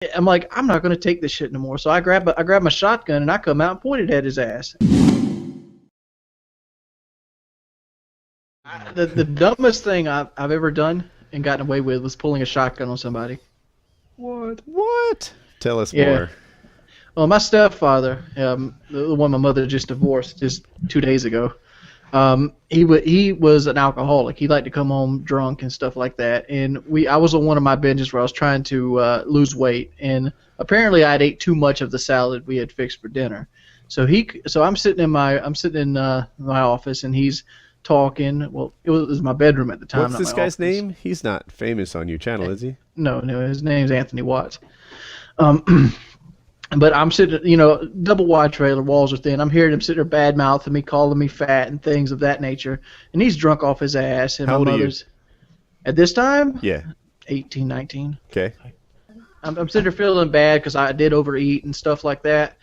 I'm like, I'm not going to take this shit no more. So I grab my shotgun and I come out and pointed at his ass. The dumbest thing I've ever done and gotten away with was pulling a shotgun on somebody. What? Tell us more. Well, my stepfather, the one my mother just divorced just 2 days ago, he was an alcoholic. He liked to come home drunk and stuff like that. And I was on one of my binges where I was trying to lose weight, and apparently I had ate too much of the salad we had fixed for dinner. So I'm sitting in my office, and he's talking. Well, it was my bedroom at the time. What's this guy's name? He's not famous on your channel, is he? No, his name's Anthony Watts. But I'm sitting, double wide trailer, walls are thin. I'm hearing him sit there bad mouthing me, calling me fat and things of that nature. And he's drunk off his ass. And How old my mother's, at this time? Yeah. 18, 19. Okay. I'm sitting there feeling bad because I did overeat and stuff like that.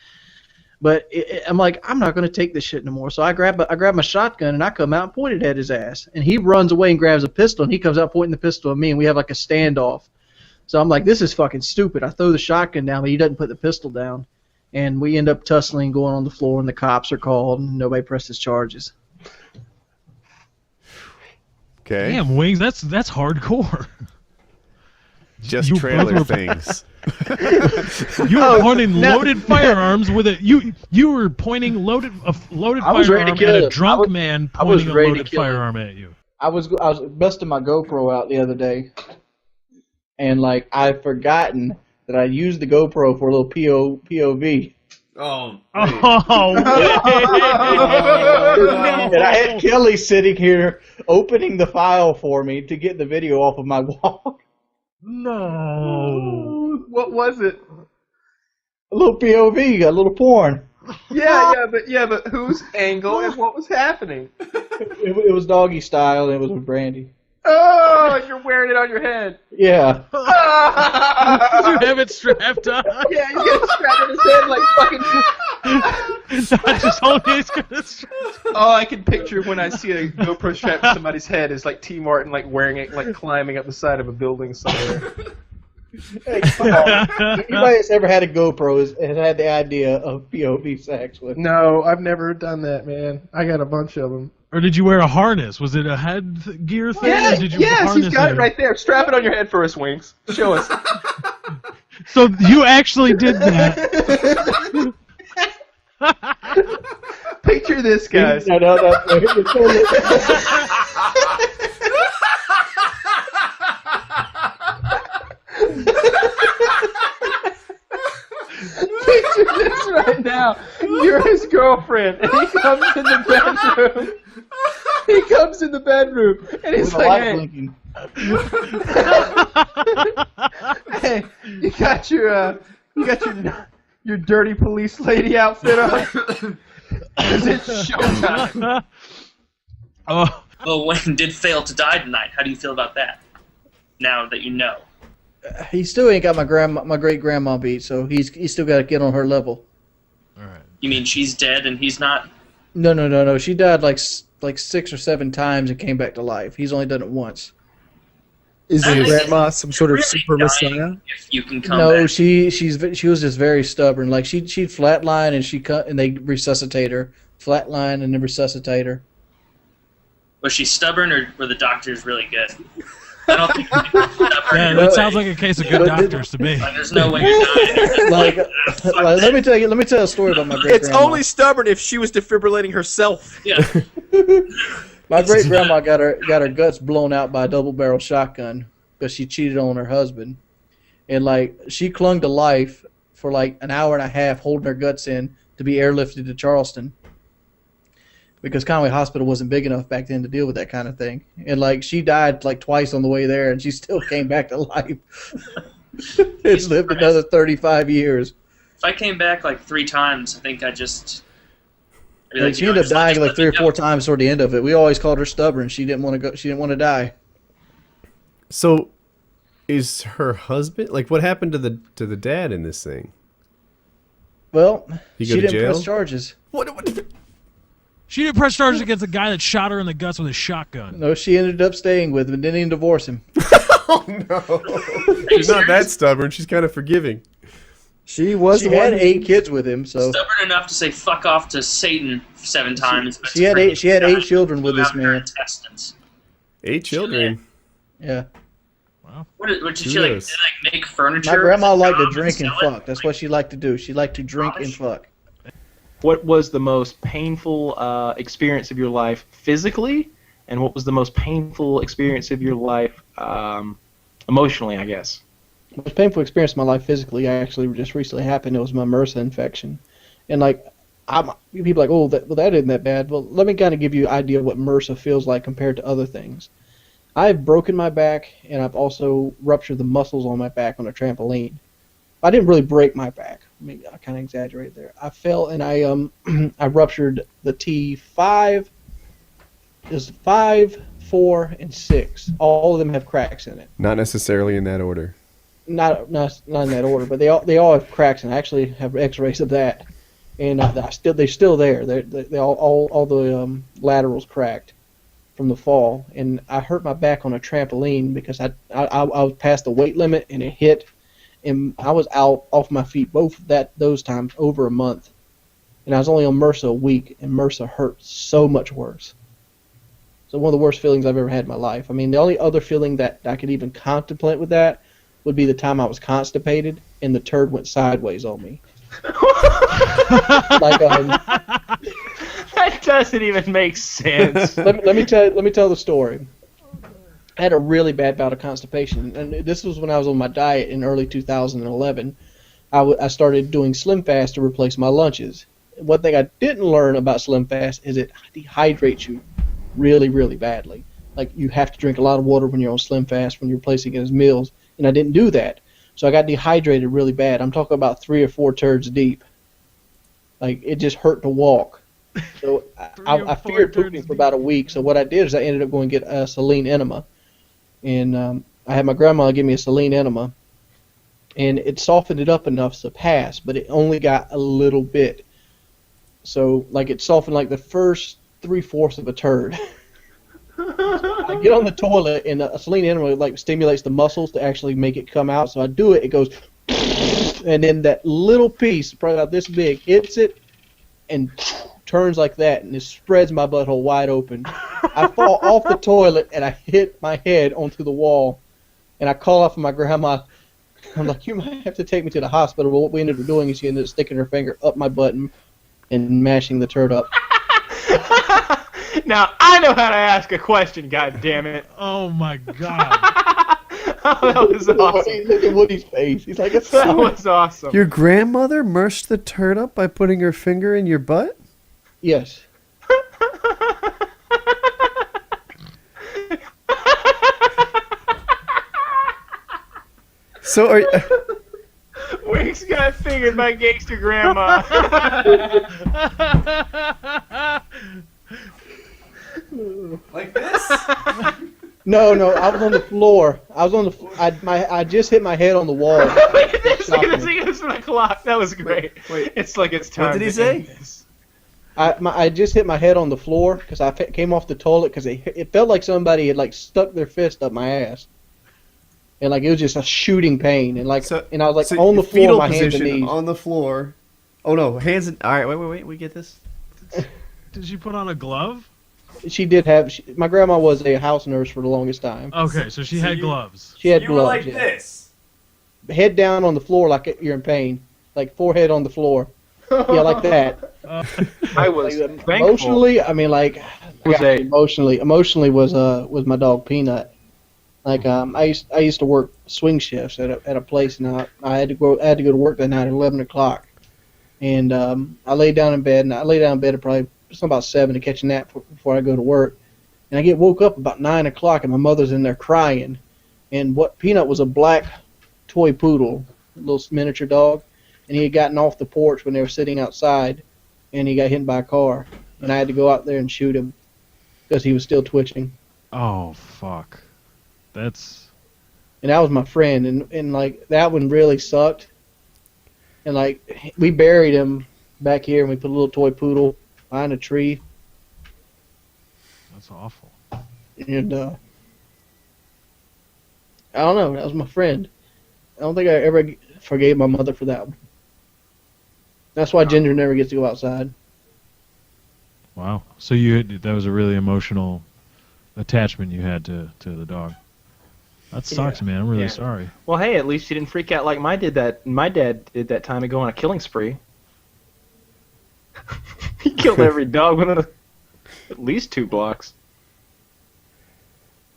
But I'm like, I'm not going to take this shit no more. So I grab my shotgun and I come out and pointed at his ass. And he runs away and grabs a pistol, and he comes out pointing the pistol at me, and we have like a standoff. So I'm like, this is fucking stupid. I throw the shotgun down, but he doesn't put the pistol down. And we end up tussling, going on the floor, and the cops are called, and nobody presses charges. Okay. Damn, Wings, that's hardcore. Just trailer things. You were pointing loaded firearms with it. You were pointing loaded firearm at a drunk man pointing a loaded firearm at you. I was busting my GoPro out the other day, and like I'd forgotten that I used the GoPro for a little POV. Oh. And I had Kelly sitting here opening the file for me to get the video off of my wall. No. What was it? A little POV, a little porn. Yeah, but whose angle and what was happening? It was doggy style, and it was with Brandy. Oh, you're wearing it on your head. Yeah. Did you have it strapped on? Yeah, he's got it strapped on his head like fucking... Not just only he's got it strapped on. All I can picture when I see a GoPro strapped to somebody's head is like T. Martin like wearing it, like climbing up the side of a building somewhere. Hey, come on. Anybody that's ever had a GoPro has had the idea of POV sex with. No, I've never done that, man. I got a bunch of them. Or did you wear a harness? Was it a headgear thing? Yeah, or did you yes, harness he's got it right there. Strap it on your head for us, Wings. Show us. So you actually did that. Picture this, guys. No. Picture this right now. You're his girlfriend, and he comes in the bedroom. He comes in the bedroom, and he's like, "Hey, you got your dirty police lady outfit on? 'Cause it's showtime." Oh, Well, Wayne did fail to die tonight. How do you feel about that? Now that you know. He still ain't got my great grandma beat, so he's still got to get on her level. all right. You mean she's dead and he's not? No. She died like 6 or 7 times and came back to life. He's only done it once. Is That your is grandma some sort of really super dying messiah? If you can come No, back. she was just very stubborn. Like she'd flatline and they resuscitate her, flatline and then resuscitate her. Was she stubborn, or were the doctors really good? I don't think she was stubborn. Yeah, that sounds like a case of good doctors to me. Like, there's no way you're dying. Like, Fuck let me that. tell a story about my great It's grandma. only stubborn if she was defibrillating herself. Yeah. My great grandma got her guts blown out by a double barrel shotgun because she cheated on her husband, and like she clung to life for like an hour and a half, holding her guts in to be airlifted to Charleston. Because Conway Hospital wasn't big enough back then to deal with that kind of thing. And, like, she died, like, twice on the way there, and she still came back to life. It's lived another 35 years. If I came back like 3 times, I think I'd just... I'd be Like, she ended up just dying, like, let 3 me or 4 go. times toward the end of it. We always called her stubborn. She didn't want to go. She didn't want to die. So, is her husband like? What happened to the dad in this thing? Well, He she go to didn't jail? press charges. What? She didn't press charges against the guy that shot her in the guts with a shotgun. No, she ended up staying with him and didn't even divorce him. Oh no! She's not that stubborn. She's kind of forgiving. She was She the had one. 8 kids with him, so Stubborn enough to say "fuck off" to Satan 7 times. But she had 8. She had 8 God children with blew this out her man. intestines. 8 children. Yeah. What did she like? Kudos. Did, like make furniture? My grandma as a liked to job drink and sell it? fuck. That's what she liked to do. She liked to drink and fuck. What was the most painful experience of your life physically, and what was the most painful experience of your life emotionally, I guess? The most painful experience of my life physically actually just recently happened. It was my MRSA infection. And like, people are like, oh, that isn't that bad. Well, let me kind of give you an idea of what MRSA feels like compared to other things. I've broken my back, and I've also ruptured the muscles on my back on a trampoline. I didn't really break my back. I mean, I kind of exaggerated there. I fell and I I ruptured the T5. There's 5, 4, and 6. All of them have cracks in it. Not necessarily in that order. Not in that order, but they all have cracks, and I actually have X-rays of that. And they're still there. They all the laterals cracked from the fall, and I hurt my back on a trampoline because I was past the weight limit and it hit, and I was out off my feet those times over a month, and I was only on MRSA a week, and MRSA hurt so much worse. So one of the worst feelings I've ever had in my life. I mean, the only other feeling that I could even contemplate with that would be the time I was constipated and the turd went sideways on me. Like That doesn't even make sense. let me tell the story. I had a really bad bout of constipation, and this was when I was on my diet in early 2011. I started doing Slim Fast to replace my lunches. One thing I didn't learn about Slim Fast is it dehydrates you really, really badly. Like, you have to drink a lot of water when you're on Slim Fast when you're replacing it as meals, and I didn't do that. So I got dehydrated really bad. I'm talking about 3 or 4 turds deep. Like, it just hurt to walk. So I feared pooping for about a week. So what I did is I ended up going to get a saline enema. And I had my grandma give me a saline enema. And it softened it up enough to pass, but it only got a little bit. So, like, it softened like the first 3/4 of a turd. I get on the toilet, and a saline enema like stimulates the muscles to actually make it come out. So I do it. It goes, and then that little piece, probably about this big, hits it, and turns like that, and it spreads my butthole wide open. I fall off the toilet, and I hit my head onto the wall, and I call out for my grandma. I'm like, you might have to take me to the hospital. But what we ended up doing is she ended up sticking her finger up my butt and mashing the turd up. Now, I know how to ask a question, God damn it. Oh my god. Oh, that was awesome. Look at Woody's face. He's like, it's That fine. was awesome. Your grandmother immersed the turd up by putting her finger in your butt? Yes. So are Wings got fingered by gangster grandma. like this? No, I was on the floor. I just hit my head on the wall. Look at this from the clock. That was great. Wait. It's like it's time. What did he to say? end this. I just hit my head on the floor because I came off the toilet because it felt like somebody had like stuck their fist up my ass, and like it was just a shooting pain, and and I was like on the floor, fetal my hands and position knees. on the floor. Oh no, hands and all right. Wait. We get this. Did she put on a glove? She did have. My grandma was a house nurse for the longest time. Okay, so she had gloves. She had gloves. Yeah. this. Head down on the floor like you're in pain, like forehead on the floor. Yeah, like that. I was Like, thankful. emotionally, I mean, like Was a- emotionally was my dog Peanut. Like I used to work swing shifts at a place, and I had to go to work that night at 11 o'clock, and I lay down in bed, at probably about 7 to catch a nap before I go to work, and I get woke up about 9 o'clock, and my mother's in there crying, and what Peanut was a black toy poodle, a little miniature dog, and he had gotten off the porch when they were sitting outside, and he got hit by a car, and I had to go out there and shoot him because he was still twitching. Oh fuck. That's And that was my friend, and like that one really sucked. And like we buried him back here, and we put a little toy poodle behind a tree, that's awful. and I don't know, that was my friend. I don't think I ever forgave my mother for that one. That's why Ginger never gets to go outside. Wow. So that was a really emotional attachment you had to the dog. That sucks, man. I'm really sorry. Well, hey, at least you didn't freak out like my dad did that time to go on a killing spree. He killed every dog within at least 2 blocks.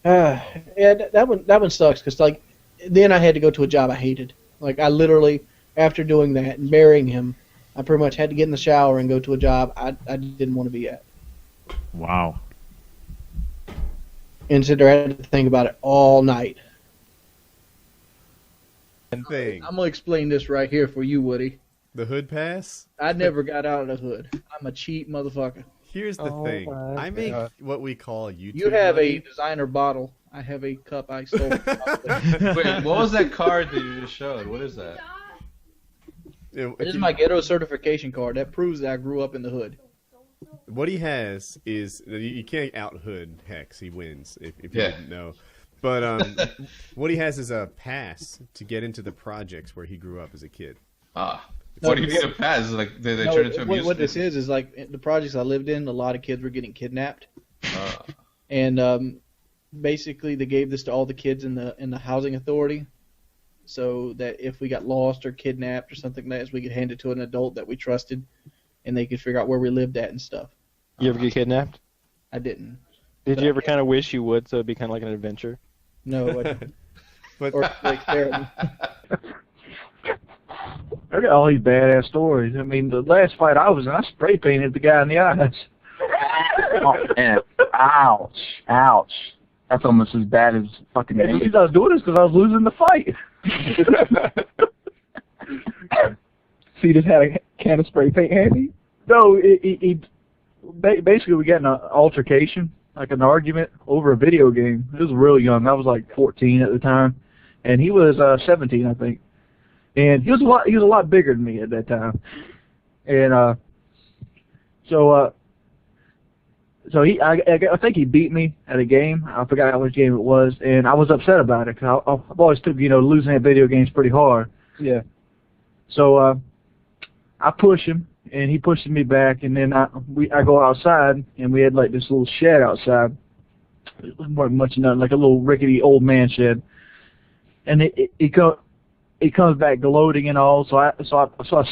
Yeah, that one sucks because like then I had to go to a job I hated. Like I literally, after doing that and burying him, I pretty much had to get in the shower and go to a job I didn't want to be at. Wow. And sit there, I had to think about it all night. And thing. I'm gonna explain this right here for you, Woody. The hood pass? I never got out of the hood. I'm a cheap motherfucker. Here's the thing. I make what we call YouTube. You have money. a designer bottle. I have a cup I stole. Wait, what was that card that you just showed? What is that? This is my ghetto certification card. That proves that I grew up in the hood. What he has is you can't out hood Hex. He wins if you didn't know. But what he has is a pass to get into the projects where he grew up as a kid. What do you mean a pass? Like they turn into a what this is like the projects I lived in. A lot of kids were getting kidnapped, and basically they gave this to all the kids in the housing authority, so that if we got lost or kidnapped or something like that, we could hand it to an adult that we trusted, and they could figure out where we lived at and stuff. You ever get kidnapped? I didn't. Did you ever kind of wish you would, so it'd be kind of like an adventure? No, I didn't. But Or like terrible. I got all these badass stories. I mean, the last fight I was in, I spray painted the guy in the eyes. Oh, man. Ouch. Ouch. That's almost as bad as fucking The reason I was doing this because I was losing the fight. So you just had a can of spray paint handy? No, basically we got in an altercation, like an argument over a video game. It was real young. I was like 14 at the time, and he was 17, I think. And he was a lot bigger than me at that time. And so I think he beat me at a game. I forgot which game it was, and I was upset about it because I've always took losing at video games pretty hard. Yeah. So I push him, and he pushes me back, and then I go outside, and we had like this little shed outside. It wasn't much nothing, like a little rickety old man shed. And it comes back gloating and all, so I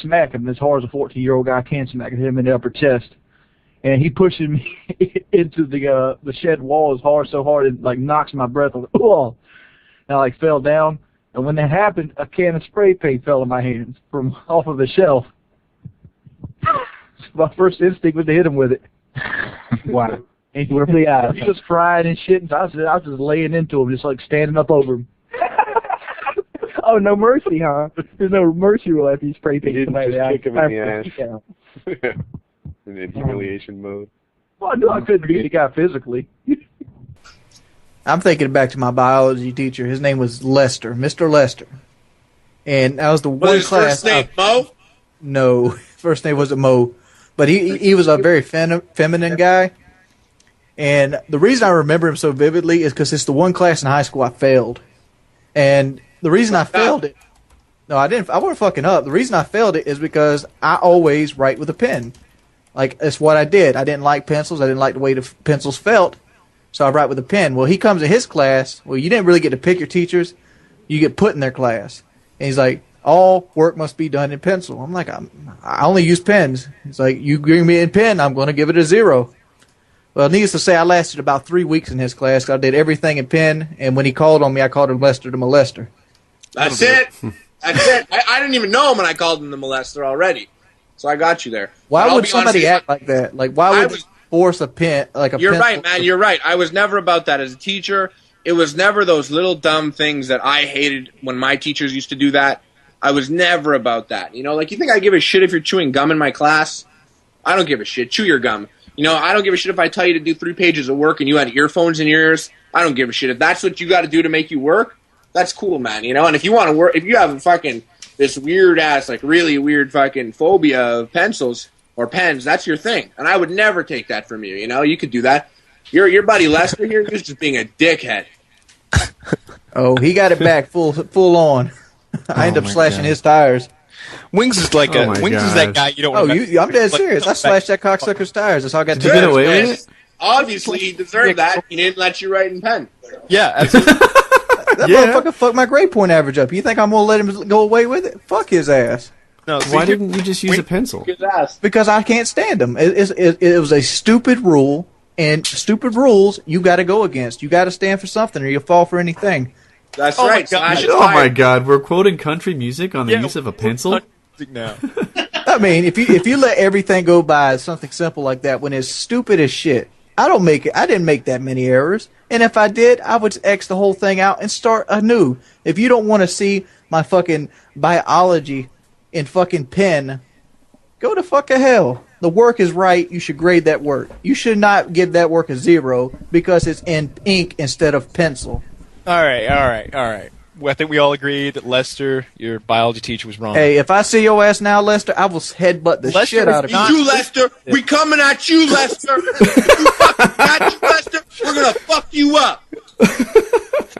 smack him as hard as a 14-year-old guy can smack him in the upper chest. And he pushes me into the shed wall so hard it like knocks my breath away. And I like fell down. And when that happened, a can of spray paint fell in my hands from off of the shelf. So my first instinct was to hit him with it. Wow. And he was crying and shit, and so I was just laying into him, just like standing up over him. Oh, no mercy, huh? There's no mercy rule after you spray paint somebody. Kick him in the ass. In humiliation mode. Well, I knew I couldn't beat the guy physically. I'm thinking back to my biology teacher. His name was Lester, Mr. Lester. And that was the one his class. first name Mo? No, first name wasn't Mo. But he was a very feminine guy. And the reason I remember him so vividly is because it's the one class in high school I failed. And the reason I failed it, no, I didn't. I wasn't fucking up. The reason I failed it is because I always write with a pen. Like, that's what I did. I didn't like pencils. I didn't like the way the pencils felt. So I write with a pen. Well, he comes to his class. Well, you didn't really get to pick your teachers. You get put in their class. And he's like, all work must be done in pencil. I'm like, I only use pens. He's like, you bring me a pen, I'm going to give it a 0. Well, needless to say, I lasted about 3 weeks in his class. I did everything in pen. And when he called on me, I called him Lester the Molester. That's it. That's it. I didn't even know him when I called him the molester already. So I got you there. Why would somebody act like that? Like, why would you force a pen, like a You're pencil? right, man. You're right. I was never about that as a teacher. It was never those little dumb things that I hated when my teachers used to do that. I was never about that. Like, you think I give a shit if you're chewing gum in my class? I don't give a shit. Chew your gum. I don't give a shit if I tell you to do 3 pages of work and you had earphones in your ears. I don't give a shit. If that's what you got to do to make you work, that's cool, man. And if you want to work, if you have this weird ass, like really weird fucking phobia of pencils or pens, that's your thing. And I would never take that from you. You could do that. Your buddy Lester here, he was just being a dickhead. Oh, he got it back full on. I end up slashing his tires. Wings is like Wings is that guy you don't want to I'm dead serious. I slashed that cocksucker's tires. That's how I got to get away with it? Obviously, he deserved that. He didn't let you write in pen. Yeah, absolutely. That motherfucker fucked my grade point average up. You think I'm going to let him go away with it? Fuck his ass. No, why didn't you just use a pencil? Because I can't stand him. It was a stupid rule, and stupid rules you got to go against. You got to stand for something, or you'll fall for anything. That's right. Oh my God, we're quoting country music on the use of a pencil. Now. I mean, if you let everything go by something simple like that, when it's stupid as shit, I didn't make that many errors, and if I did, I would X the whole thing out and start anew. If you don't want to see my fucking biology in fucking pen, go to fucking hell. The work is right. You should grade that work. You should not give that work a 0 because it's in ink instead of pencil. All right. Well, I think we all agree that Lester, your biology teacher, was wrong. Hey, if I see your ass now, Lester, I will headbutt the shit out of you. You, Lester. We coming at you, Lester. You fucking got you, Lester. We're gonna fuck you up.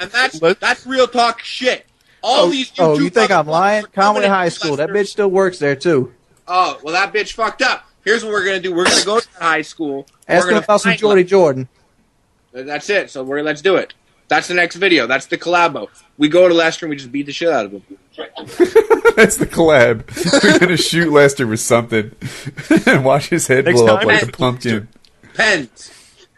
And that's real talk shit. All these YouTube you think I'm lying? Conway High School. That bitch still works there too. Oh, well, that bitch fucked up. Here's what we're gonna do. We're gonna go to high school. Ask him about some Jordy Jordan. That's it. So let's do it. That's the next video. That's the collabo. We go to Lester and we just beat the shit out of him. That's the collab. We're going to shoot Lester with something and watch his head blow up like a pumpkin. Pens.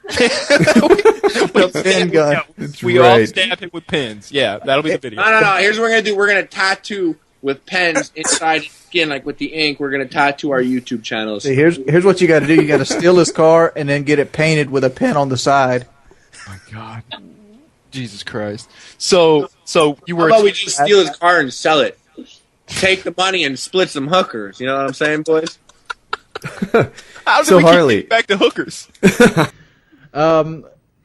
Pen gun. We all stab him with pens. Yeah, that'll be the video. No. Here's what we're going to do. We're going to tattoo with pens inside his skin, like with the ink. We're going to tattoo our YouTube channels. See, here's what you got to do. You got to steal his car and then get it painted with a pen on the side. Oh, my God. Jesus Christ. So you were... How about we just steal his car and sell it? Take the money and split some hookers. You know what I'm saying, boys? How did we Harley, get back to hookers?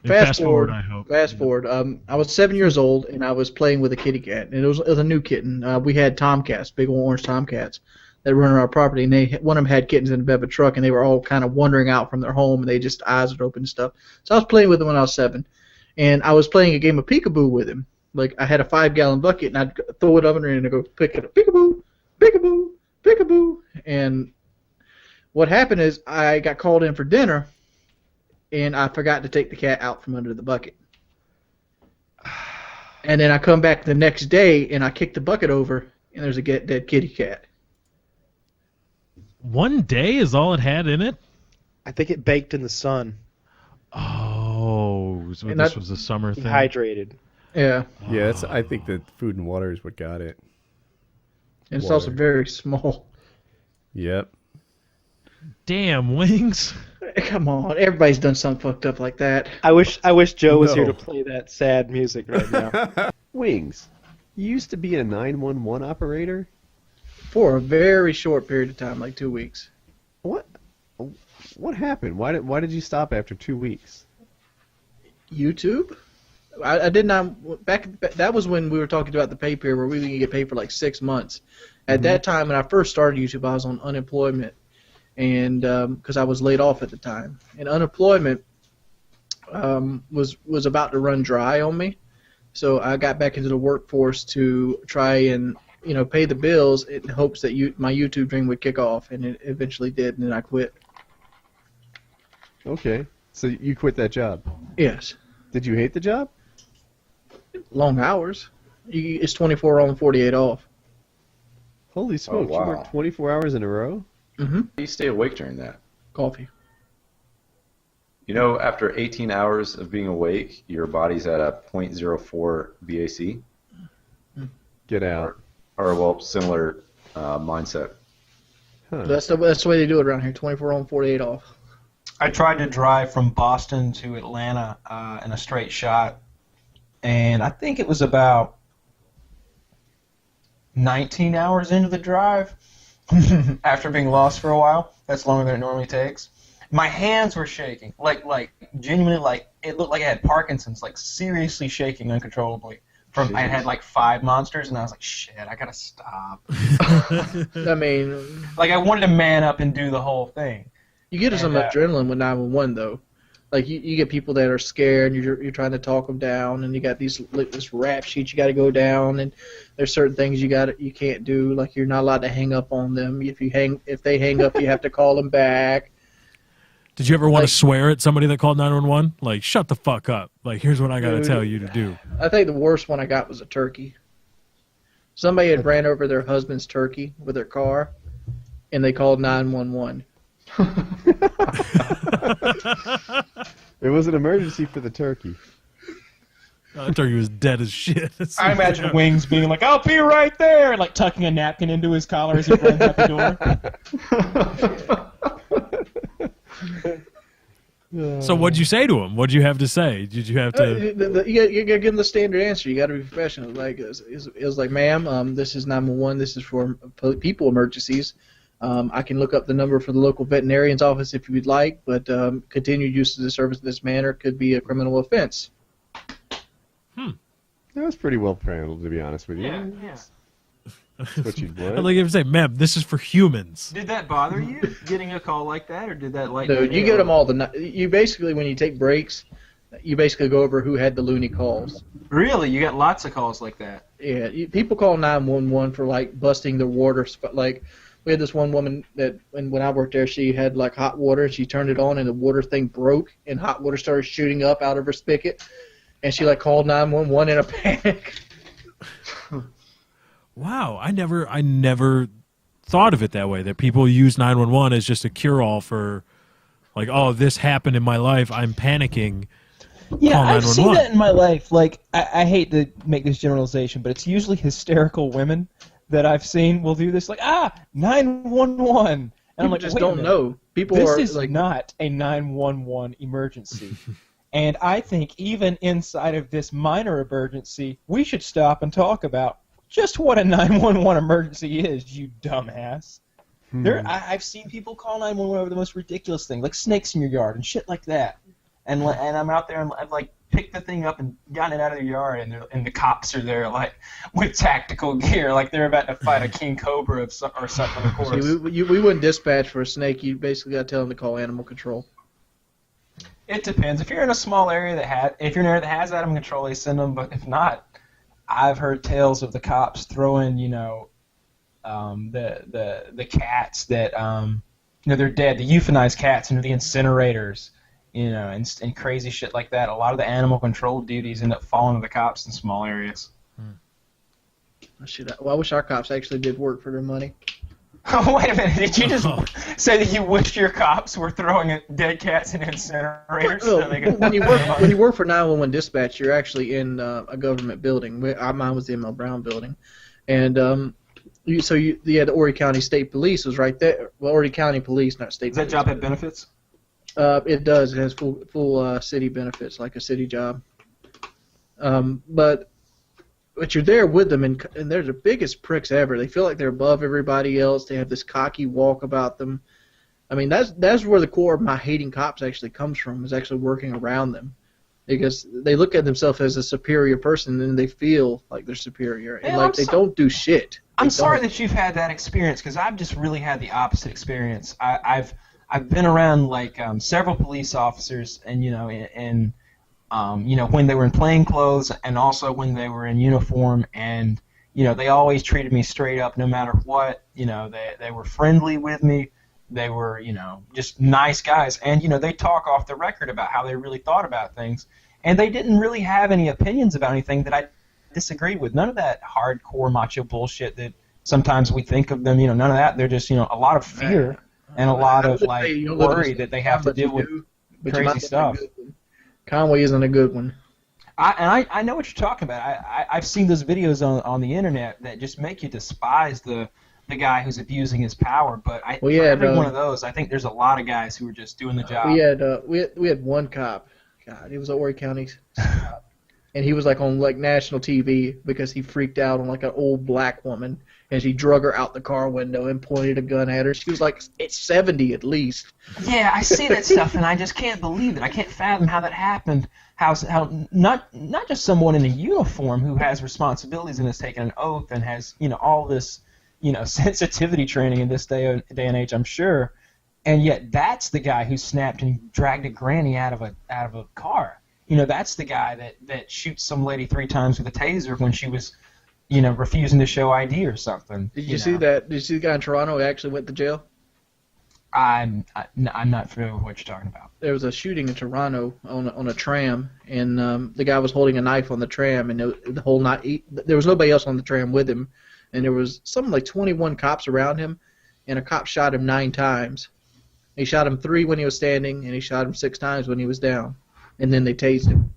Fast forward, I hope. Fast forward. I was 7 years old, and I was playing with a kitty cat. And it was a new kitten. We had tomcats, big orange tomcats, that run on our property. And one of them had kittens in the bed of a truck, and they were all kind of wandering out from their home, and they just eyes would open and stuff. So I was playing with them when I was 7. And I was playing a game of peekaboo with him. Like, I had a 5-gallon bucket, and I'd throw it up in there, and I'd go pick it up. Peekaboo, peekaboo, peekaboo. And what happened is I got called in for dinner, and I forgot to take the cat out from under the bucket. And then I come back the next day, and I kick the bucket over, and there's a dead kitty cat. One day is all it had in it? I think it baked in the sun. Oh, so this was a summer thing. Dehydrated. Yeah. Yeah, I think that food and water is what got it. And it's also very small. Yep. Damn, Wings. Come on, everybody's done something fucked up like that. I wish Joe was here to play that sad music right now. Wings, you used to be a 911 operator? For a very short period of time, like 2 weeks. What happened? Why did you stop after 2 weeks? YouTube? I did not back. That was when we were talking about the pay period where we didn't get paid for like 6 months. At that time, when I first started YouTube, I was on unemployment, and because I was laid off at the time, and unemployment was about to run dry on me, so I got back into the workforce to try and pay the bills in hopes that my YouTube dream would kick off, and it eventually did, and then I quit. Okay, so you quit that job? Yes. Did you hate the job? Long hours. It's 24 on, 48 off. Holy smokes, you work 24 hours in a row? Mm-hmm. How do you stay awake during that? Coffee. After 18 hours of being awake, your body's at a 0.04 BAC. Get out. Or similar mindset. Huh. That's the way they do it around here, 24 on, 48 off. I tried to drive from Boston to Atlanta in a straight shot, and I think it was about 19 hours into the drive after being lost for a while. That's longer than it normally takes. My hands were shaking, like genuinely, it looked like I had Parkinson's, seriously shaking uncontrollably. I had 5 monsters, and I was like, shit, I gotta stop. I mean, I wanted to man up and do the whole thing. You get some adrenaline with 911 though. like you get people that are scared, and you're trying to talk them down, and you got this rap sheet you got to go down, and there's certain things you can't do, like you're not allowed to hang up on them. If they hang up, you have to call them back. Did you ever want to swear at somebody that called 911? Like, shut the fuck up. Like, here's what I got to tell you to do. I think the worst one I got was a turkey. Somebody had ran over their husband's turkey with their car, and they called 911. It was an emergency for the turkey. That turkey was dead as shit. I imagine Wings being like, "I'll be right there," and like tucking a napkin into his collar as he runs out the door. So what'd you say to him? What'd you have to say? Did you have to... You gotta give them the standard answer. You gotta be professional. Like it was like, ma'am, this is 911. This is for people emergencies. I can look up the number for the local veterinarian's office if you'd like, but continued use of the service in this manner could be a criminal offense. That was pretty well handled, to be honest with you. Yeah. That's what you'd want. I'd like him to say, ma'am, this is for humans. Did that bother you, getting a call like that, or did that like? Dude, you get them all you basically, when you take breaks, you basically go over who had the loony calls. Really, you got lots of calls like that. Yeah, people call 911 for like busting the water. Like we had this one woman that when I worked there, she had like hot water. She turned it on and the water thing broke, and hot water started shooting up out of her spigot, and she like called 911 in a panic. Wow, I never thought of it that way, that people use 911 as just a cure-all for, like, oh, this happened in my life, I'm panicking. Yeah, call I've 911. seen that in my life. Like, I hate to make this generalization, but it's usually hysterical women that I've seen will do this, like, 911. And I'm like, just wait a don't minute. know. People this are is like, not a 911 emergency. And I think even inside of this minor emergency, we should stop and talk about just what a 911 emergency is, you dumbass. I've seen people call 911 over the most ridiculous thing, like snakes in your yard and shit like that. And I'm out there and I've like picked the thing up and gotten it out of the yard, and the cops are there like with tactical gear, like they're about to fight a king cobra or something. Of course. See, we wouldn't dispatch for a snake. You basically got to tell them to call animal control. It depends. If you're in a small area if you're in an area that has animal control, they send them. But if not, I've heard tales of the cops throwing, the cats that they're dead, the euthanized cats into the incinerators, and crazy shit like that. A lot of the animal control duties end up falling to the cops in small areas. I wish our cops actually did work for their money. Oh, wait a minute. Did you just say that you wish your cops were throwing dead cats in incinerators? When you work for 911 dispatch, you're actually in a government building. Mine was the M.L. Brown building. And the Horry County State Police was right there. Well, Horry County Police, not State Police. Does that job have benefits? It does. It has full city benefits, like a city job. But you're there with them, and they're the biggest pricks ever. They feel like they're above everybody else. They have this cocky walk about them. I mean, that's where the core of my hating cops actually comes from, is actually working around them. Because they look at themselves as a superior person, and they feel like they're superior. And they don't do shit. I'm sorry that you've had that experience, because I've just really had the opposite experience. I've been around like several police officers, and when they were in plain clothes and also when they were in uniform, and they always treated me straight up no matter what. They were friendly with me. They were just nice guys, and they talk off the record about how they really thought about things, and they didn't really have any opinions about anything that I disagreed with. None of that hardcore macho bullshit that sometimes we think of them. None of that. They're just a lot of fear and a lot of worry that they have to deal with crazy stuff. Conway isn't a good one. I know what you're talking about. I've seen those videos on the internet that just make you despise the guy who's abusing his power. But for every one of those, I think there's a lot of guys who are just doing the job. We had one cop. God, he was an Horry County cop, and he was like on like national TV because he freaked out on like an old black woman, and she drug her out the car window and pointed a gun at her. She was like 70 at least. Yeah, I see that stuff, and I just can't believe it. I can't fathom how that happened. How not just someone in a uniform who has responsibilities and has taken an oath and has all this sensitivity training in this day and age, I'm sure, And yet that's the guy who snapped and dragged a granny out of a car. You know, that's the guy that shoots some lady 3 times with a taser when she was, you know, refusing to show ID or something. Did you see that? Did you see the guy in Toronto who actually went to jail? I'm not familiar with what you're talking about. There was a shooting in Toronto on a tram, and the guy was holding a knife on the tram, and the whole night there was nobody else on the tram with him, and there was something like 21 cops around him, and a cop shot him 9 times. He shot him 3 when he was standing, and he shot him 6 times when he was down, and then they tased him.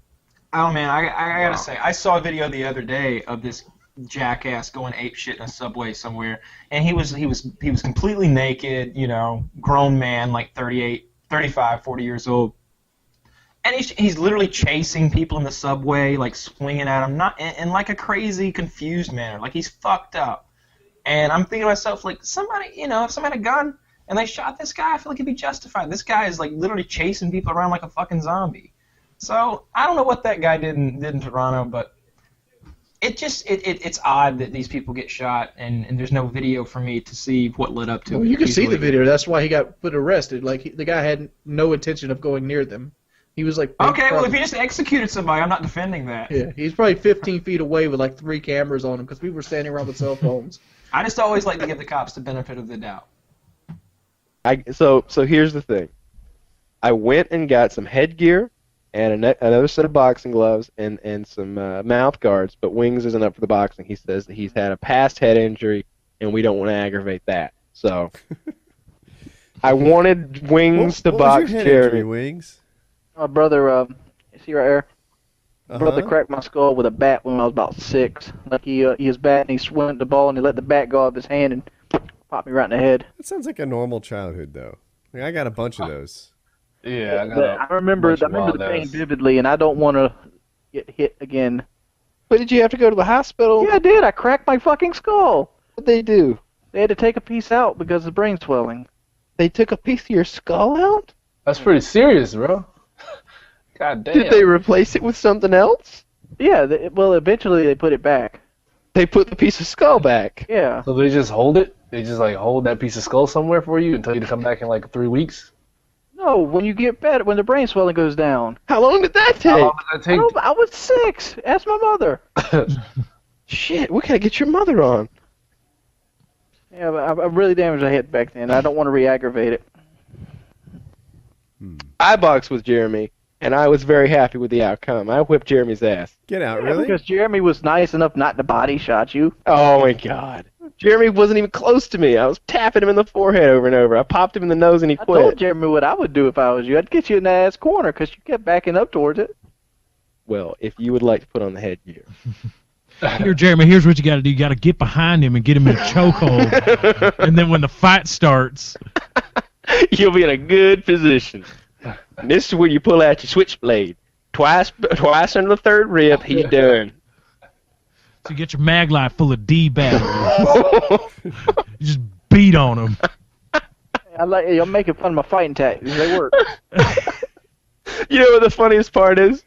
Oh man, I gotta say, I saw a video the other day of this jackass going ape shit in a subway somewhere, and he was completely naked, you know, grown man, like 38, 35, 40 years old, and he's literally chasing people in the subway, like swinging at them, not in like a crazy, confused manner, like he's fucked up. And I'm thinking to myself, like, somebody, you know, if somebody had a gun and they shot this guy, I feel like it'd be justified. This guy is like literally chasing people around like a fucking zombie. So I don't know what that guy did in Toronto, but it's odd that these people get shot and there's no video for me to see what led up to it. Well, you can see the video. That's why he got put arrested. Like the guy had no intention of going near them. He was like, okay, well if he just executed somebody, I'm not defending that. Yeah, he's probably 15 feet away with like 3 cameras on him because people were standing around with cell phones. I just always like to give the cops the benefit of the doubt. So here's the thing. I went and got some headgear and another set of boxing gloves and some mouth guards, but Wings isn't up for the boxing. He says that he's had a past head injury, and we don't want to aggravate that. So I wanted Wings to box was your head Jeremy. injury, Wings? My brother, is he right here? My brother cracked my skull with a bat when I was about 6. Like he was batting, he swung at the ball, and he let the bat go off his hand and popped me right in the head. That sounds like a normal childhood, though. Like, I got a bunch of those. Yeah, I remember the pain vividly, and I don't want to get hit again. But did you have to go to the hospital? Yeah, I did. I cracked my fucking skull. What did they do? They had to take a piece out because of brain swelling. They took a piece of your skull out? That's pretty serious, bro. God damn. Did they replace it with something else? Yeah, well, eventually they put it back. They put the piece of skull back? Yeah. So they just hold it? They just like hold that piece of skull somewhere for you and tell you to come back in like 3 weeks? No, when you get better, when the brain swelling goes down. How long did that take? How long did that take? I was 6. Ask my mother. Shit, we gotta get your mother on. Yeah, but I really damaged my head back then. I don't want to re-aggravate it. I boxed with Jeremy, and I was very happy with the outcome. I whipped Jeremy's ass. Get out, Yeah, because Jeremy was nice enough not to body shot you. Oh my god. Jeremy wasn't even close to me. I was tapping him in the forehead over and over. I popped him in the nose and he quit. I told Jeremy what I would do if I was you. I'd get you in the ass corner because you kept backing up towards it. Well, if you would like to put on the headgear. Here, Jeremy, here's what you got to do. You got to get behind him and get him in a chokehold. And then when the fight starts, you'll be in a good position. And this is where you pull out your switchblade. Twice under the 3rd rib, he's done. So you get your mag light full of D batteries. You just beat on him. You're making fun of my fighting tactics. They work. You know what the funniest part is?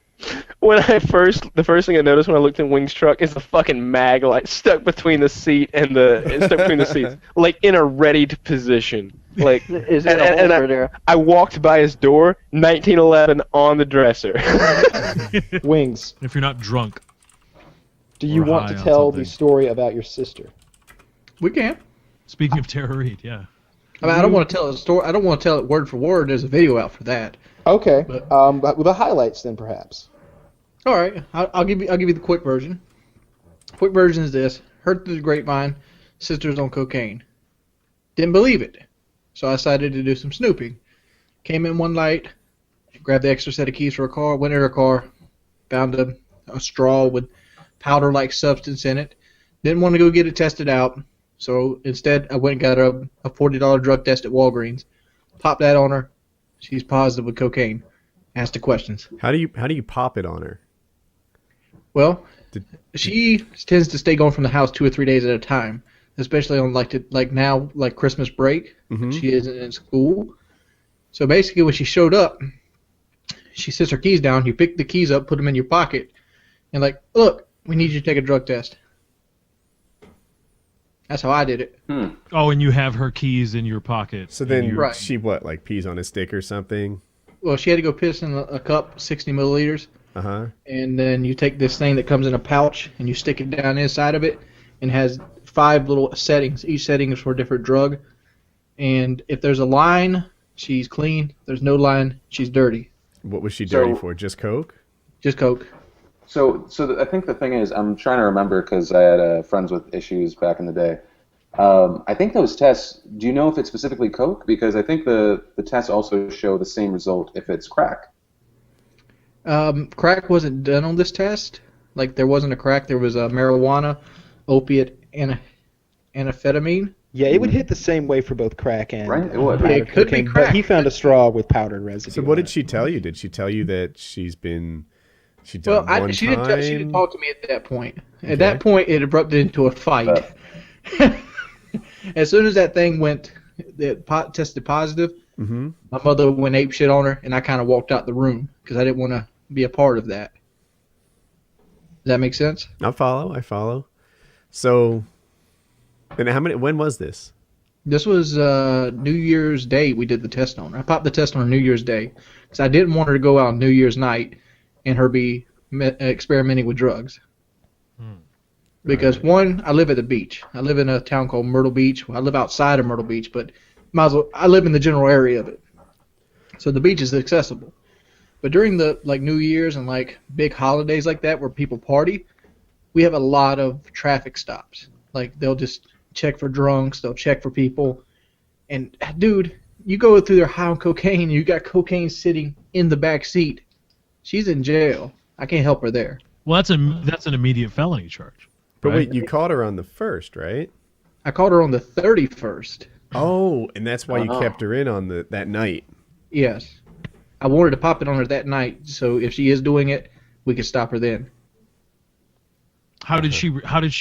The first thing I noticed when I looked in Wing's truck is the fucking mag light stuck between the seat and stuck between the seats, like in a readied position. Like, I walked by his door, 1911 on the dresser. Wings. If you're not drunk. Do you want to tell the story about your sister? We can. Speaking of Tara Reid, yeah. I mean, I don't want to tell the story. I don't want to tell it word for word. There's a video out for that. Okay. But with the highlights, then perhaps. All right. I'll give you the quick version. Quick version is this: heard through the grapevine, sister's on cocaine. Didn't believe it, so I decided to do some snooping. Came in one night, grabbed the extra set of keys for her car, went in her car, found a straw with powder-like substance in it. Didn't want to go get it tested out, so instead I went and got a $40 drug test at Walgreens. Popped that on her. She's positive with cocaine. Asked the questions. How do you pop it on her? Well, she tends to stay gone from the house 2 or 3 days at a time, especially on like Christmas break. Mm-hmm. She isn't in school. So basically, when she showed up, she sets her keys down. You pick the keys up, put them in your pocket, and like, look, we need you to take a drug test. That's how I did it. Oh, and you have her keys in your pocket. So then Right. she like pees on a stick or something? Well, she had to go piss in a cup, 60 milliliters. Uh-huh. And then you take this thing that comes in a pouch and you stick it down inside of it, and has 5 little settings. Each setting is for a different drug. And if there's a line, she's clean. If there's no line, she's dirty. What was she dirty for? Just Coke? Just Coke. So I think the thing is, I'm trying to remember because I had friends with issues back in the day. I think those tests, do you know if it's specifically Coke? Because I think the tests also show the same result if it's crack. Crack wasn't done on this test. Like, there wasn't a crack. There was a marijuana, opiate, and amphetamine. Yeah, it would hit the same way for both crack and Right, it would. powdered It could be cocaine, crack. But he found a straw with powdered residue. So what on did she tell you? Did she tell you that she's done She one she time? didn't talk to me at that point. Okay. At that point, it erupted into a fight. As soon as that thing tested positive, Mm-hmm. my mother went ape shit on her, and I kind of walked out the room because I didn't want to be a part of that. Does that make sense? I follow. So, and when was this? This was New Year's Day we did the test on. I popped the test on New Year's Day because I didn't want her to go out on New Year's night and her be experimenting with drugs. Because one, I live at the beach. I live in a town called Myrtle Beach. Well, I live outside of Myrtle Beach, but I live in the general area of it. So the beach is accessible. But during the New Year's and big holidays like that where people party, we have a lot of traffic stops. Like, they'll just check for drunks, they'll check for people. And dude, you go through there high on cocaine, you got cocaine sitting in the back seat. She's in jail. I can't help her there. Well, that's an immediate felony charge. But right? wait, you caught her on the 1st, right? I caught her on the 31st. Oh, and that's why you kept her in on that night. Yes. I wanted to pop it on her that night, so if she is doing it, we could stop her then. How did she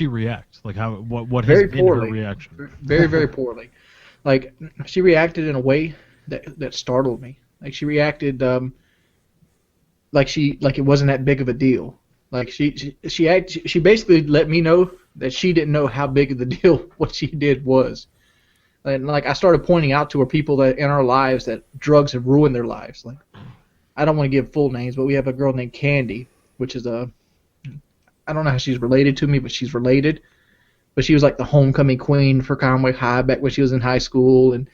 react? Like, what Very has been poorly. her reaction? Very, very poorly. Like, she reacted in a way that startled me. Like, she reacted like it wasn't that big of a deal. Like, she basically let me know that she didn't know how big of the deal what she did was. And I started pointing out to her people that in our lives that drugs have ruined their lives. Like, I don't want to give full names, but we have a girl named Candy, which is I don't know how she's related to me, but she's related. But she was like the homecoming queen for Conway High back when she was in high school, and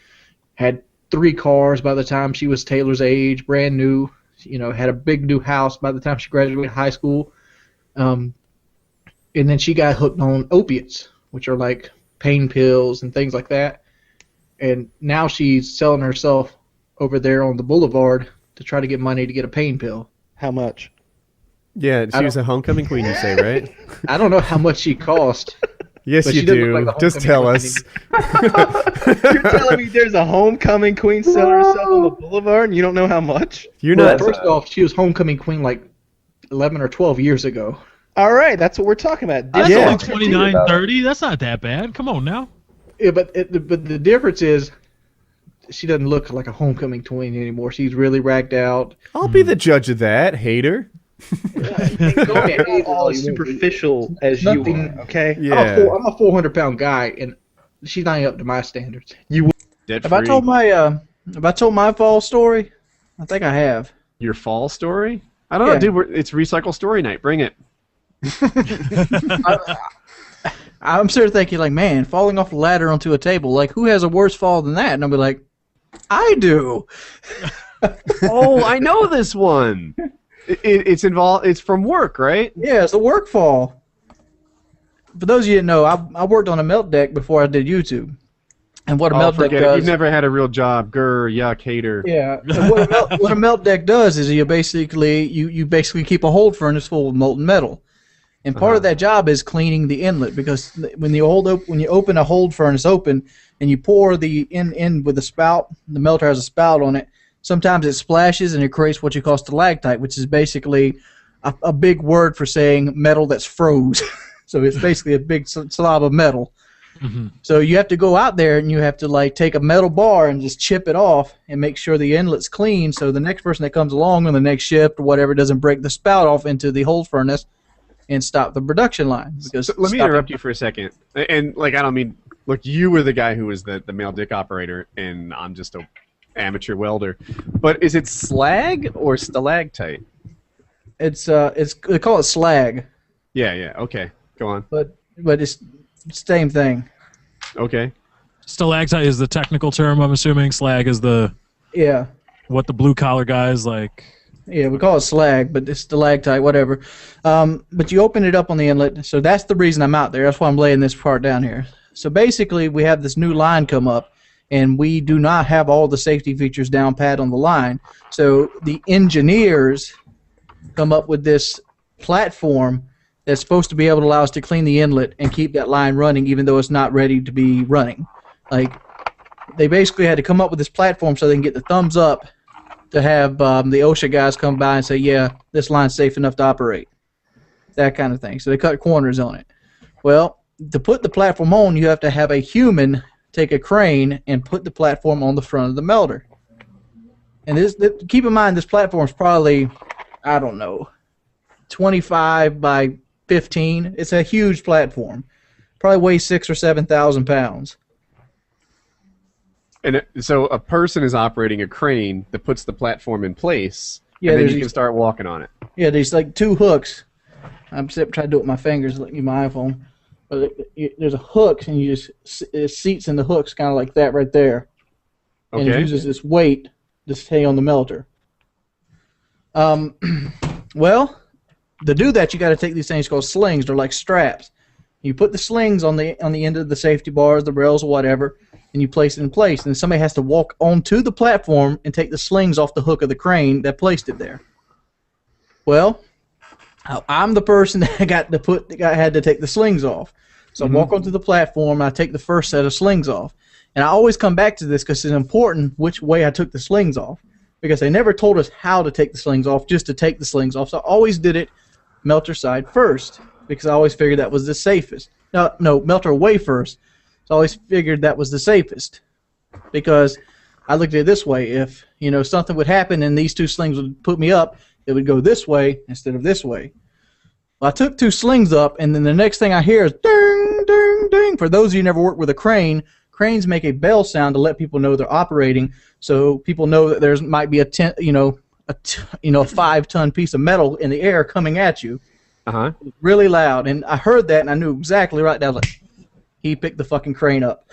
had 3 cars by the time she was Taylor's age, brand new. Had a big new house by the time she graduated high school. And then she got hooked on opiates, which are like pain pills and things like that. And now she's selling herself over there on the boulevard to try to get money to get a pain pill. How much? Yeah, she was a homecoming queen, you say, right? I don't know how much she cost. Yes, but you she doesn't do. look like a Just tell homecoming us. You're telling me there's a homecoming queen selling herself on the boulevard and you don't know how much? First off, she was homecoming queen like 11 or 12 years ago. All right, that's what we're talking about. That's only 29.30. That's not that bad. Come on now. Yeah, but the difference is she doesn't look like a homecoming queen anymore. She's really ragged out. I'll be the judge of that, hater. Not all as superficial as you are, okay? Yeah. I'm a 400-pound guy, and she's not even up to my standards. Debt Have I free. told my fall story? I think I have. Your fall story? I don't know, Yeah. dude. It's recycle story night. Bring it. I'm sort of thinking, man, falling off a ladder onto a table, who has a worse fall than that? And I'll be like, I do. Oh, I know this one. It's involved. It's from work, right? Yeah, it's a work fall. For those of you that know, I worked on a melt deck before I did YouTube. And what a melt deck forget does... it. You've never had a real job. Grr, yuck, hater. Yeah. And what a melt deck does is you basically keep a hold furnace full of molten metal. And part of that job is cleaning the inlet, because when you open a hold furnace open and you pour the in with a spout, the melter has a spout on it, sometimes it splashes and it creates what you call stalactite, which is basically a big word for saying metal that's froze. So it's basically a big slob of metal. Mm-hmm. So you have to go out there and you have to take a metal bar and just chip it off and make sure the inlet's clean, so the next person that comes along on the next shift or whatever doesn't break the spout off into the hold furnace and stop the production line. Because So let me interrupt you for a second. And I don't mean Look, you were the guy who was the male dick operator, and I'm just a amateur welder. But is it slag or stalactite? It's they call it slag. Yeah. Okay, go on. But it's the same thing. Okay. Stalactite is the technical term, I'm assuming. Slag is the what the blue collar guys like. Yeah, we call it slag, but it's stalactite, whatever. But you open it up on the inlet, so that's the reason I'm out there. That's why I'm laying this part down here. So basically, we have this new line come up, and we do not have all the safety features down pat on the line. So the engineers come up with this platform that's supposed to be able to allow us to clean the inlet and keep that line running, even though it's not ready to be running. Like, they basically had to come up with this platform so they can get the thumbs up to have the OSHA guys come by and say, yeah, this line's safe enough to operate. That kind of thing. So they cut corners on it. Well, to put the platform on, you have to have a human take a crane and put the platform on the front of the melter. And keep in mind, this platform is probably, I don't know, 25 by 15. It's a huge platform. Probably weighs 6,000 or 7,000 pounds. And so a person is operating a crane that puts the platform in place, and then you can start walking on it. Yeah, there's like two hooks. I'm trying to do it with my fingers, like my iPhone. But there's a hook, and it seats in the hooks kind of like that right there. And it uses this weight to stay on the melter. Well, to do that, you got to take these things called slings. They're like straps. You put the slings on the end of the safety bars, the rails, or whatever, and you place it in place. And somebody has to walk onto the platform and take the slings off the hook of the crane that placed it there. Well, I'm the person that had to take the slings off. So I walk onto the platform, and I take the first set of slings off. And I always come back to this because it's important which way I took the slings off, because they never told us how to take the slings off, just to take the slings off. So I always did it melter side first, because I always figured that was the safest. No, melter away first. So I always figured that was the safest, because I looked at it this way: if something would happen and these two slings would put me up, it would go this way instead of this way. Well, I took two slings up, and then the next thing I hear is ding, ding, ding. For those of you who never worked with a crane, cranes make a bell sound to let people know they're operating, so people know that there might be a 5-ton piece of metal in the air coming at you. Really loud, and I heard that, and I knew exactly right. I was like, he picked the fucking crane up.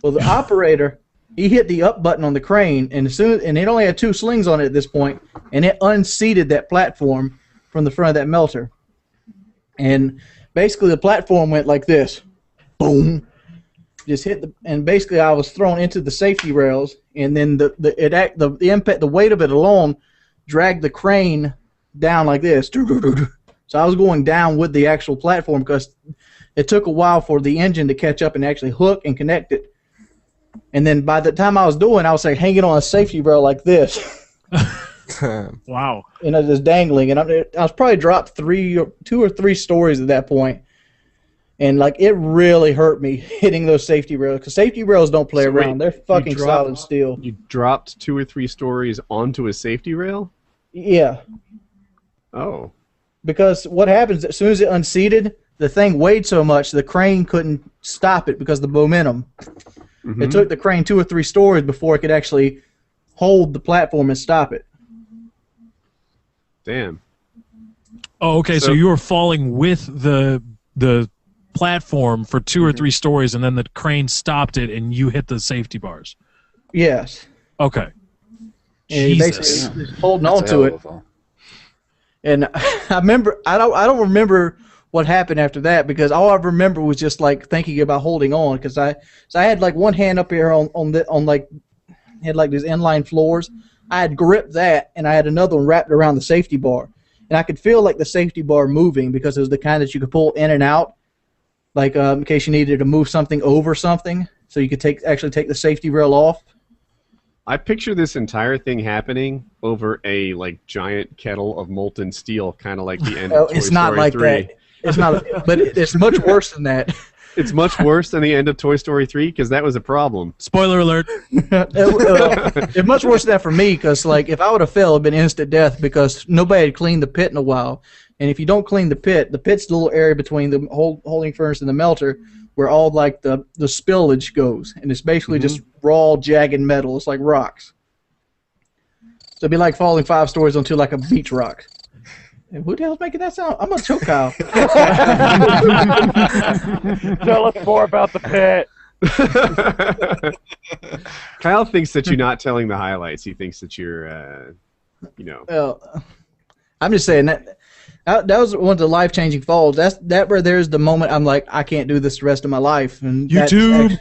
Well, the operator, he hit the up button on the crane, and it only had two slings on it at this point, and it unseated that platform from the front of that melter. And basically, the platform went like this, boom, just hit and basically I was thrown into the safety rails, and then the impact, the weight of it alone, dragged the crane down like this. So I was going down with the actual platform, because it took a while for the engine to catch up and actually hook and connect it. And then by the time I was doing, I was like hanging on a safety rail like this. Wow. Just dangling. And I was probably dropped 2 or 3 stories at that point. And like it really hurt me hitting those safety rails, because safety rails don't play around. They're fucking solid steel. You dropped 2 or 3 stories onto a safety rail? Yeah. Oh. Because what happens, as soon as it unseated, the thing weighed so much the crane couldn't stop it because of the momentum. It took the crane 2 or 3 stories before it could actually hold the platform and stop it. Damn. Oh, okay. So you were falling with the platform for 2 or 3 stories, and then the crane stopped it, and you hit the safety bars. Yes. Okay. And Jesus. Basically just holding on to it. And I don't remember what happened after that, because all I remember was just like thinking about holding on, because I had like one hand up here on like had like these inline floors. I had gripped that, and I had another one wrapped around the safety bar, and I could feel like the safety bar moving, because it was the kind that you could pull in and out, like in case you needed to move something over something, so you could actually take the safety rail off. I picture this entire thing happening over a like giant kettle of molten steel, kind of like the end of Toy It's not Story like 3. that. It's not, but it's much worse than that. It's much worse than the end of Toy Story 3, because that was a problem. Spoiler alert. It's much worse than that for me, because like if I would have fell, it'd been instant death, because nobody had cleaned the pit in a while. And if you don't clean the pit's the little area between the holding furnace and the melter. where all like the spillage goes, and it's basically just raw, jagged metal. It's like rocks. So it'd be like falling 5 stories onto like a beach rock. And who the hell's making that sound? I'm gonna choke Kyle. Tell us more about the pet. Kyle thinks that you're not telling the highlights. He thinks that you're, you know. Well, I'm just saying that was one of the life-changing falls. That where there's the moment I'm like, I can't do this the rest of my life. And YouTube.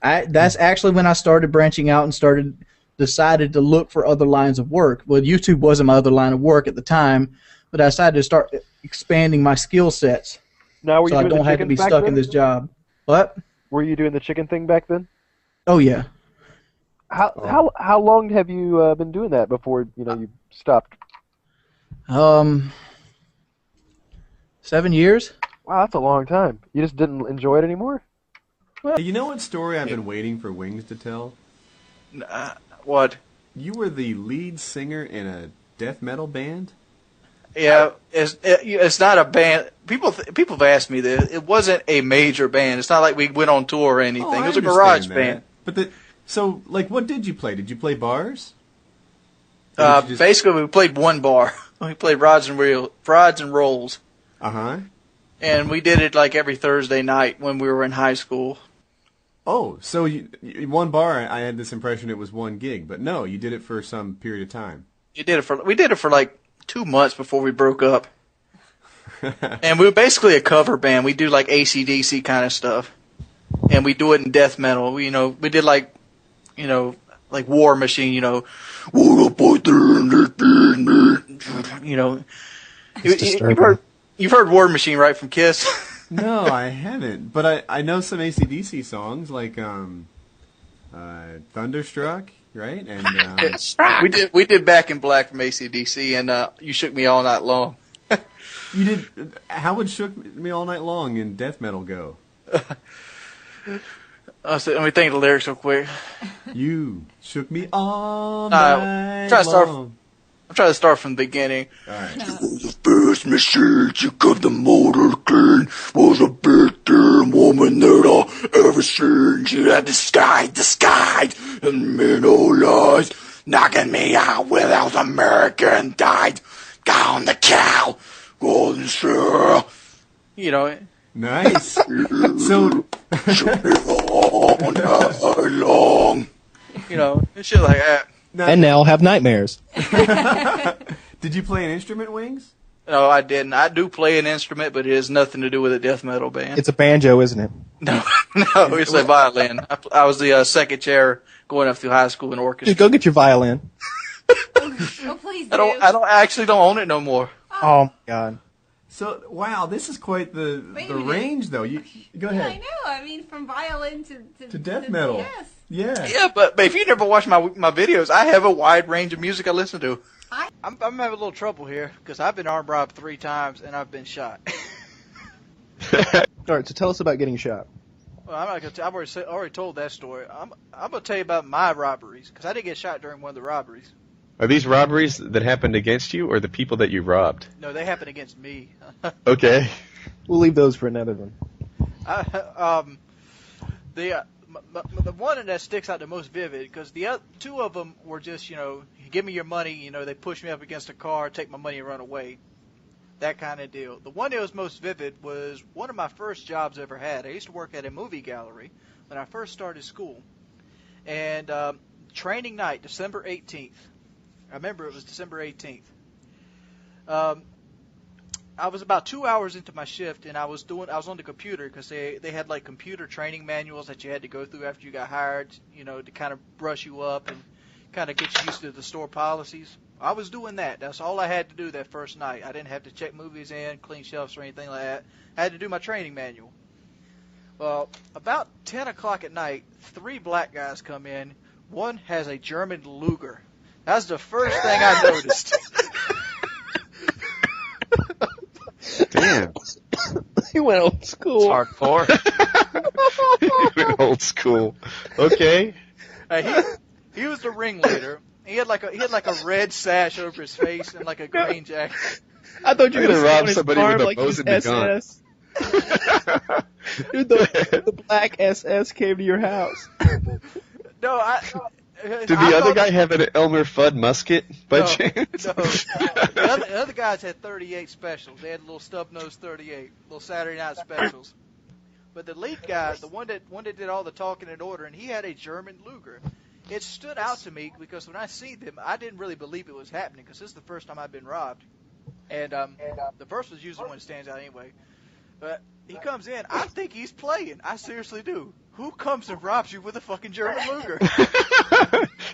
That's actually when I started branching out and decided to look for other lines of work. Well, YouTube wasn't my other line of work at the time, but I decided to start expanding my skill sets. Now, were you so I doing don't the have to be chickens back stuck then? in this job. What? Were you doing the chicken thing back then? Oh yeah. How long have you been doing that before you stopped? 7 years. Wow, that's a long time. You just didn't enjoy it anymore? Hey, you know what story I've been waiting for Wings to tell? What? You were the lead singer in a death metal band? Yeah, it's not a band. People have asked me this. It wasn't a major band. It's not like we went on tour or anything. Oh, it was a garage understand that. band. So, like, what did you play? Did you play bars? Basically, we played one bar. We played rods and rolls. Uh-huh. And we did it like every Thursday night when we were in high school. Oh, so one bar, I had this impression it was one gig, but no, you did it for some period of time. We did it for like 2 months before we broke up. And we were basically a cover band. We do like AC/DC kind of stuff. And we do it in death metal. We did like War Machine, You've heard War Machine, right, from Kiss? No, I haven't. But I know some AC/DC songs, like Thunderstruck, right? And we did Back in Black from AC/DC, and You Shook Me All Night Long. You did. How would Shook Me All Night Long in death metal go? Let me think of the lyrics real quick. You shook me all night long. I'm trying to start from the beginning. All right. The first message you got the motor clean was a big damn woman that I ever seen. She had disguised and made all lies, knocking me out without American died. Down the cow, golden sir. Nice. So all night long. Shit like that. And now I'll have nightmares. Did you play an instrument, Wings? No, I didn't. I do play an instrument, but it has nothing to do with a death metal band. It's a banjo, isn't it? No, it's a violin. I was the second chair going up through high school in orchestra. Just go get your violin. Oh, please do. I actually don't own it no more. Oh, my God. So, wow, this is quite the range, though. You go ahead. I know. I mean, from violin to death metal. Yes. Yeah. Yeah, but if you never watch my videos, I have a wide range of music I listen to. I'm having a little trouble here because I've been armed robbed 3 times and I've been shot. All right, so tell us about getting shot. Well, I'm not gonna. I've already told that story. I'm gonna tell you about my robberies because I did get shot during one of the robberies. Are these robberies that happened against you or the people that you robbed? No, they happened against me. Okay. We'll leave those for another one. The one that sticks out the most vivid, because the 2 of them were just, give me your money, they push me up against a car, take my money and run away. That kind of deal. The one that was most vivid was one of my first jobs I ever had. I used to work at a movie gallery when I first started school. And training night, December 18th. I remember it was December 18th. I was about 2 hours into my shift, and I was on the computer because they had like computer training manuals that you had to go through after you got hired, to kind of brush you up and kind of get you used to the store policies. I was doing that. That's all I had to do that first night. I didn't have to check movies in, clean shelves or anything like that. I had to do my training manual. Well, about 10 o'clock at night, 3 black guys come in. One has a German Luger. That's the first thing I noticed. Damn. He went old school. It's hardcore. He went old school. Okay. He was the ringleader. He had like a red sash over his face and like a green jacket. I thought you were going to rob somebody with a Mosin gun. Dude, the black SS came to your house. No, Did the other guy have an Elmer Fudd musket by chance? No. The other guys had 38 specials. They had little stub-nosed 38, little Saturday night specials. But the lead guy, the one that did all the talking and ordering, he had a German Luger. It stood out to me because when I see them, I didn't really believe it was happening because this is the first time I've been robbed. And the first was usually when it stands out anyway. But he comes in, I think he's playing. I seriously do. Who comes and robs you with a fucking German Luger?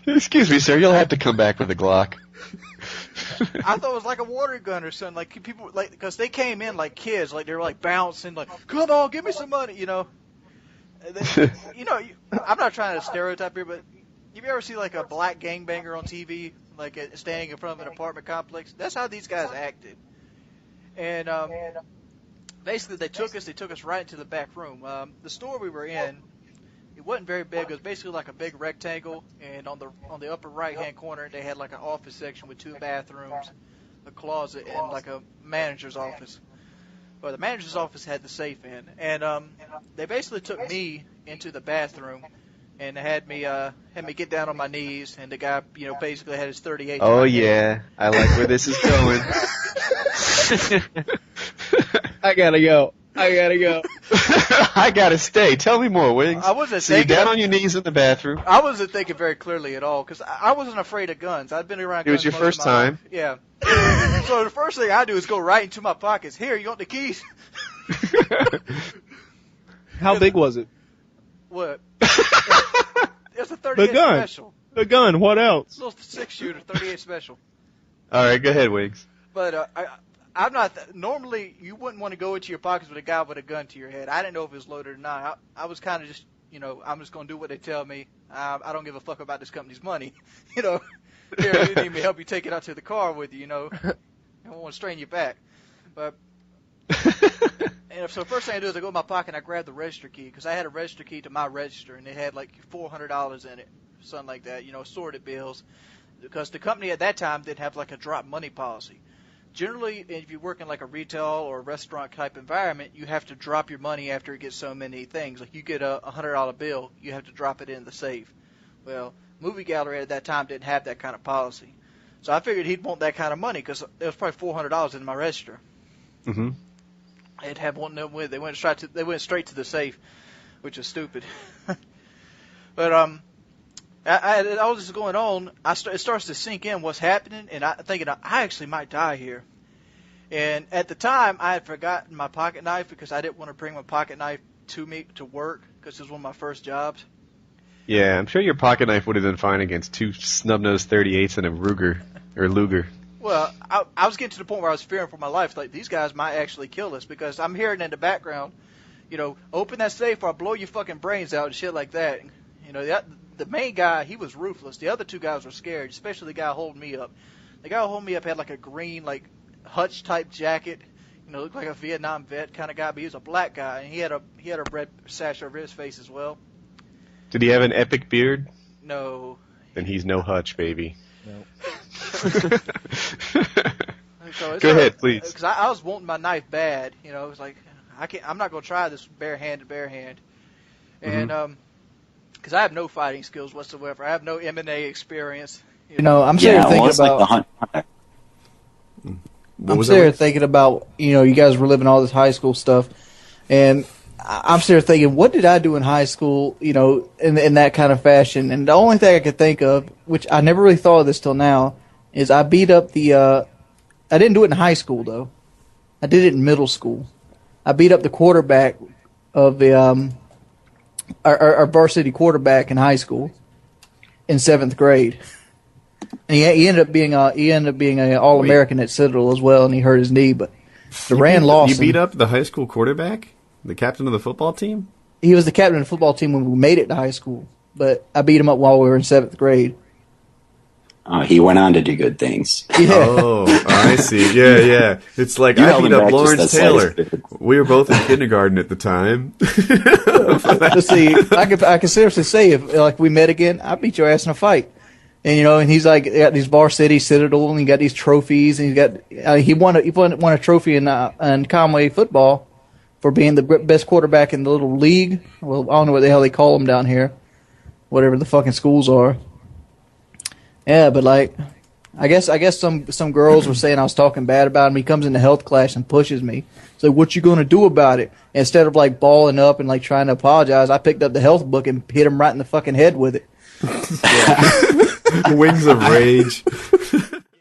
Excuse me, sir. You'll have to come back with a Glock. I thought it was like a water gun or something. Like people, like because they came in like kids, like they were like bouncing, like come on, give me some money, you know. I'm not trying to stereotype here, but you ever see like a black gangbanger on TV, like standing in front of an apartment complex? That's how these guys acted. And basically, they took us right into the back room. The store we were in, it wasn't very big. It was basically like a big rectangle, and on the upper right-hand corner, they had like an office section with 2 bathrooms, a closet, and like a manager's office. Well, the manager's office had the safe in, and they basically took me into the bathroom and had me get down on my knees, and the guy, basically had his 38. Oh yeah, I like where this is going. I gotta go. I gotta stay. Tell me more, Wings. I wasn't so you're down on your knees in the bathroom. I wasn't thinking very clearly at all because I wasn't afraid of guns. I'd been around. It was your first time. Yeah. So the first thing I do is go right into my pockets. Here, you want the keys? How big was it? What? It's a 38 special. The gun. What else? Little 6-shooter, 38 special. All right, go ahead, Wings. But I'm not. Normally, you wouldn't want to go into your pockets with a guy with a gun to your head. I didn't know if it was loaded or not. I was kind of just, I'm just going to do what they tell me. I don't give a fuck about this company's money. Here, you need me to help you take it out to the car with you. I don't want to strain your back. But and so the first thing I do is I go in my pocket and I grab the register key because I had a register key to my register and it had like $400 in it, something like that. Sorted bills. Because the company at that time didn't have like a drop money policy. Generally, if you work in like a retail or a restaurant type environment, you have to drop your money after it gets so many things. Like you get a $100 bill, you have to drop it in the safe. Well, movie gallery at that time didn't have that kind of policy. So I figured he'd want that kind of money because there was probably $400 in my register. Mm-hmm. They'd have one of them. They went straight to the safe, which is stupid. But all this is going on, it starts to sink in what's happening, and I'm thinking I actually might die here. And at the time, I had forgotten my pocket knife because I didn't want to bring my pocket knife to me to work because it was one of my first jobs. Yeah, I'm sure your pocket knife would have been fine against 2 snub-nosed 38s and a Ruger or Luger. Well, I was getting to the point where I was fearing for my life. Like, these guys might actually kill us because I'm hearing in the background, open that safe or I'll blow your fucking brains out and shit like that. The main guy, he was ruthless. The other 2 guys were scared, especially the guy holding me up. The guy holding me up had like a green, like, hutch-type jacket. Looked like a Vietnam vet kind of guy, but he was a black guy, and he had a red sash over his face as well. Did he have an epic beard? No. Then he's no hutch, baby. No. Go ahead, please. Because I was wanting my knife bad. It was like, I'm not going to try this bare hand. And, because I have no fighting skills whatsoever. I have no M&A experience. I'm sitting thinking about. I'm sitting here thinking about, you guys were living all this high school stuff, and I'm sitting here thinking, what did I do in high school, in that kind of fashion? And the only thing I could think of, which I never really thought of this till now, is I beat up I didn't do it in high school though. I did it in middle school. I beat up the quarterback of the our varsity quarterback in high school in 7th grade. And he ended up being an All-American at Citadel as well, and he hurt his knee. But Duran lost. You beat up the high school quarterback, the captain of the football team. He was the captain of the football team when we made it to high school, but I beat him up while we were in 7th grade. He went on to do good things. Yeah. Oh, I see. Yeah. It's like I beat up Lawrence Taylor. We were both in kindergarten at the time. See, I can seriously say if we met again, I beat your ass in a fight. And and he's like got these varsity Citadel, and he got these trophies, and he won a trophy in Conway football for being the best quarterback in the little league. Well, I don't know what the hell they call them down here. Whatever the fucking schools are. Yeah, but like, I guess some girls were saying I was talking bad about him. He comes in the health class and pushes me. So what you gonna do about it? Instead of like balling up and like trying to apologize, I picked up the health book and hit him right in the fucking head with it. Wings of Rage.